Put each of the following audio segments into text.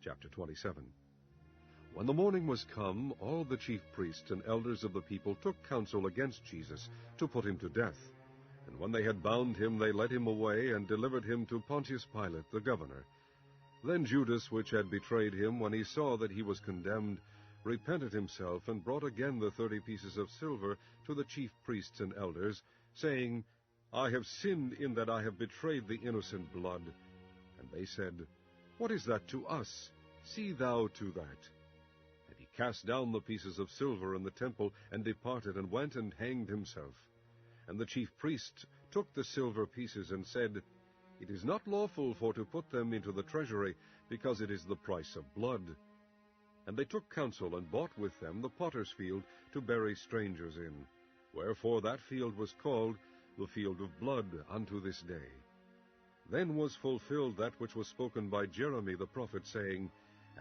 Chapter 27. When the morning was come, all the chief priests and elders of the people took counsel against Jesus, to put him to death. And when they had bound him, they led him away, and delivered him to Pontius Pilate, the governor. Then Judas, which had betrayed him, when he saw that he was condemned, repented himself, and brought again the 30 pieces of silver to the chief priests and elders, saying, I have sinned in that I have betrayed the innocent blood. And they said, What is that to us? See thou to that. And he cast down the pieces of silver in the temple, and departed, and went and hanged himself. And the chief priest took the silver pieces, and said, It is not lawful for to put them into the treasury, because it is the price of blood. And they took counsel, and bought with them the potter's field, to bury strangers in. Wherefore that field was called the field of blood unto this day. Then was fulfilled that which was spoken by Jeremy the prophet, saying,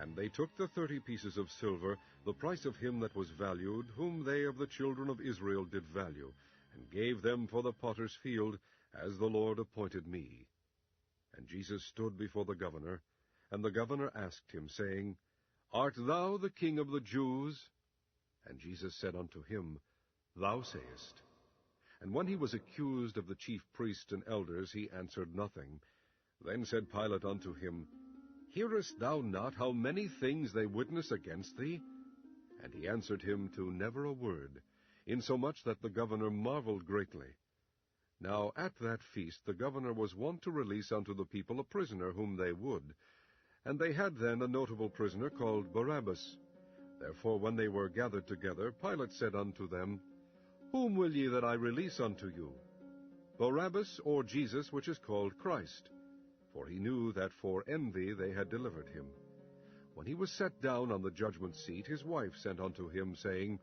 And they took the 30 pieces of silver, the price of him that was valued, whom they of the children of Israel did value, and gave them for the potter's field, as the Lord appointed me. And Jesus stood before the governor, and the governor asked him, saying, Art thou the King of the Jews? And Jesus said unto him, Thou sayest. And when he was accused of the chief priests and elders, he answered nothing. Then said Pilate unto him, Hearest thou not how many things they witness against thee? And he answered him to never a word, insomuch that the governor marveled greatly. Now at that feast the governor was wont to release unto the people a prisoner whom they would. And they had then a notable prisoner called Barabbas. Therefore when they were gathered together, Pilate said unto them, Whom will ye that I release unto you? Barabbas, or Jesus, which is called Christ? For he knew that for envy they had delivered him. When he was set down on the judgment seat, his wife sent unto him, saying,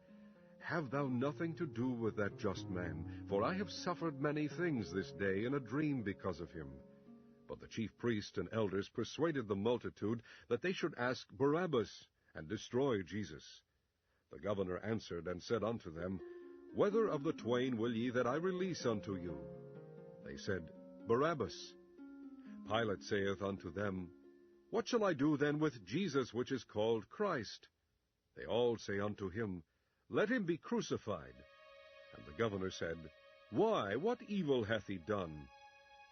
Have thou nothing to do with that just man, for I have suffered many things this day in a dream because of him. But the chief priests and elders persuaded the multitude that they should ask Barabbas, and destroy Jesus. The governor answered and said unto them, Whether of the twain will ye that I release unto you? They said, Barabbas. Pilate saith unto them, What shall I do then with Jesus, which is called Christ? They all say unto him, Let him be crucified. And the governor said, Why, what evil hath he done?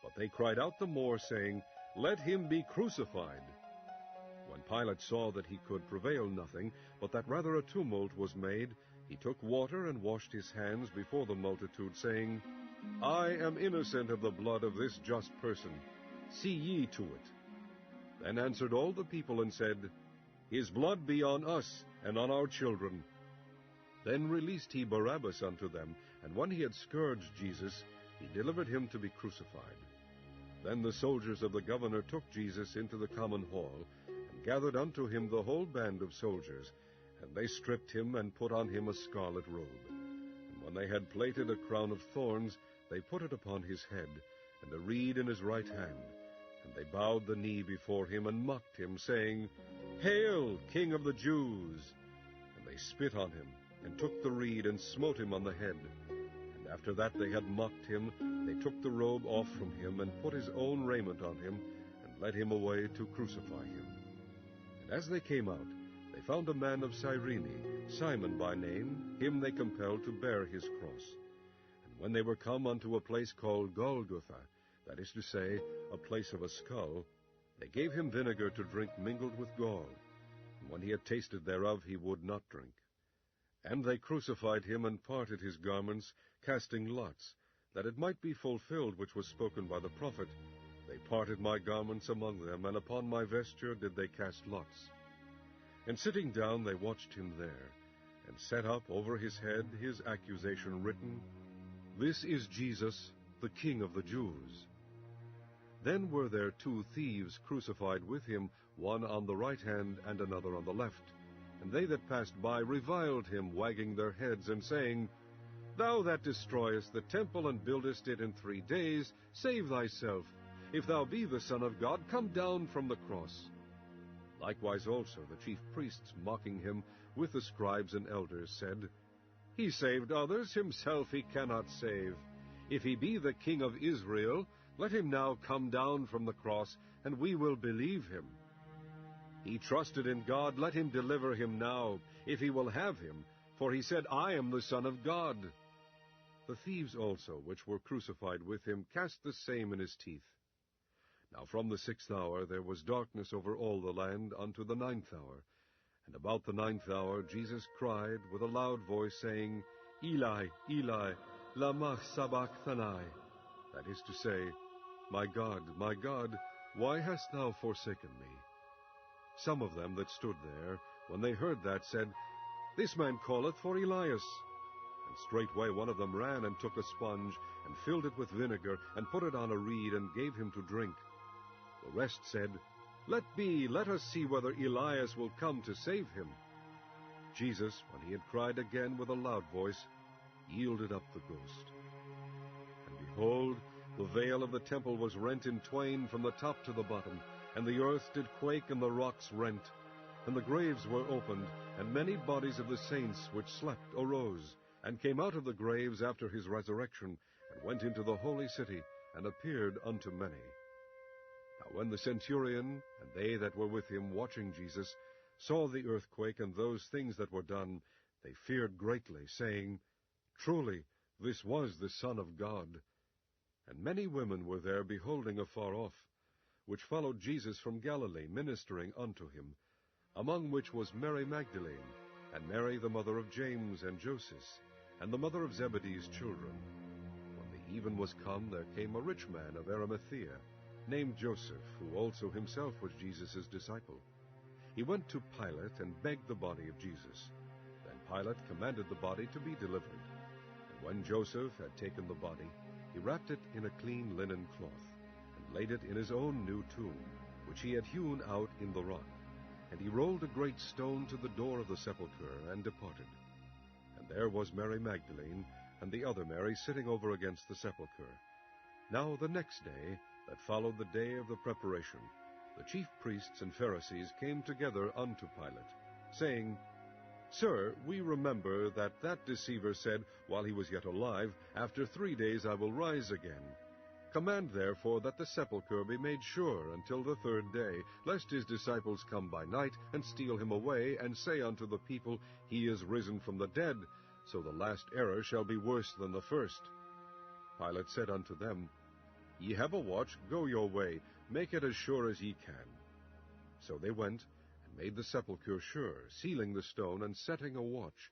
But they cried out the more, saying, Let him be crucified. When Pilate saw that he could prevail nothing, but that rather a tumult was made, he took water and washed his hands before the multitude, saying, I am innocent of the blood of this just person. See ye to it. Then answered all the people, and said, His blood be on us, and on our children. Then released he Barabbas unto them, and when he had scourged Jesus, he delivered him to be crucified. Then the soldiers of the governor took Jesus into the common hall, and gathered unto him the whole band of soldiers, and they stripped him, and put on him a scarlet robe. And when they had plaited a crown of thorns, they put it upon his head, and a reed in his right hand. And they bowed the knee before him, and mocked him, saying, Hail, King of the Jews! And they spit on him, and took the reed, and smote him on the head. And after that they had mocked him, they took the robe off from him, and put his own raiment on him, and led him away to crucify him. And as they came out, they found a man of Cyrene, Simon by name, him they compelled to bear his cross. And when they were come unto a place called Golgotha, that is to say, a place of a skull, they gave him vinegar to drink mingled with gall. And when he had tasted thereof, he would not drink. And they crucified him, and parted his garments, casting lots, that it might be fulfilled which was spoken by the prophet, They parted my garments among them, and upon my vesture did they cast lots. And sitting down they watched him there, and set up over his head his accusation written, This is Jesus, the King of the Jews. Then were there 2 thieves crucified with him, one on the right hand, and another on the left. And they that passed by reviled him, wagging their heads, and saying, Thou that destroyest the temple, and buildest it in 3 days, save thyself. If thou be the Son of God, come down from the cross. Likewise also the chief priests, mocking him, with the scribes and elders, said, He saved others, himself he cannot save. If he be the King of Israel, let him now come down from the cross, and we will believe him. He trusted in God. Let him deliver him now, if he will have him, for he said, I am the Son of God. The thieves also, which were crucified with him, cast the same in his teeth. Now from the 6th hour there was darkness over all the land unto the 9th hour. And about the 9th hour Jesus cried with a loud voice, saying, Eli, Eli, lama sabachthani? That is to say, my God, why hast thou forsaken me? Some of them that stood there, when they heard that, said, This man calleth for Elias. And straightway one of them ran and took a sponge, and filled it with vinegar, and put it on a reed, and gave him to drink. The rest said, Let be, let us see whether Elias will come to save him. Jesus, when he had cried again with a loud voice, yielded up the ghost. And behold, the veil of the temple was rent in twain from the top to the bottom, and the earth did quake, and the rocks rent. And the graves were opened, and many bodies of the saints which slept arose, and came out of the graves after his resurrection, and went into the holy city, and appeared unto many. Now when the centurion, and they that were with him watching Jesus, saw the earthquake and those things that were done, they feared greatly, saying, Truly, this was the Son of God. And many women were there beholding afar off, which followed Jesus from Galilee, ministering unto him, among which was Mary Magdalene, and Mary the mother of James and Joseph, and the mother of Zebedee's children. When the even was come, there came a rich man of Arimathea, named Joseph, who also himself was Jesus' disciple. He went to Pilate, and begged the body of Jesus. Then Pilate commanded the body to be delivered. And when Joseph had taken the body, he wrapped it in a clean linen cloth, and laid it in his own new tomb, which he had hewn out in the rock. And he rolled a great stone to the door of the sepulchre, and departed. And there was Mary Magdalene, and the other Mary, sitting over against the sepulchre. Now the next day, that followed the day of the preparation, the chief priests and Pharisees came together unto Pilate, saying, Sir, we remember that that deceiver said, while he was yet alive, After 3 days I will rise again. Command therefore that the sepulchre be made sure until the 3rd day, lest his disciples come by night, and steal him away, and say unto the people, He is risen from the dead, so the last error shall be worse than the first. Pilate said unto them, Ye have a watch, go your way, make it as sure as ye can. So they went, and made the sepulchre sure, sealing the stone, and setting a watch.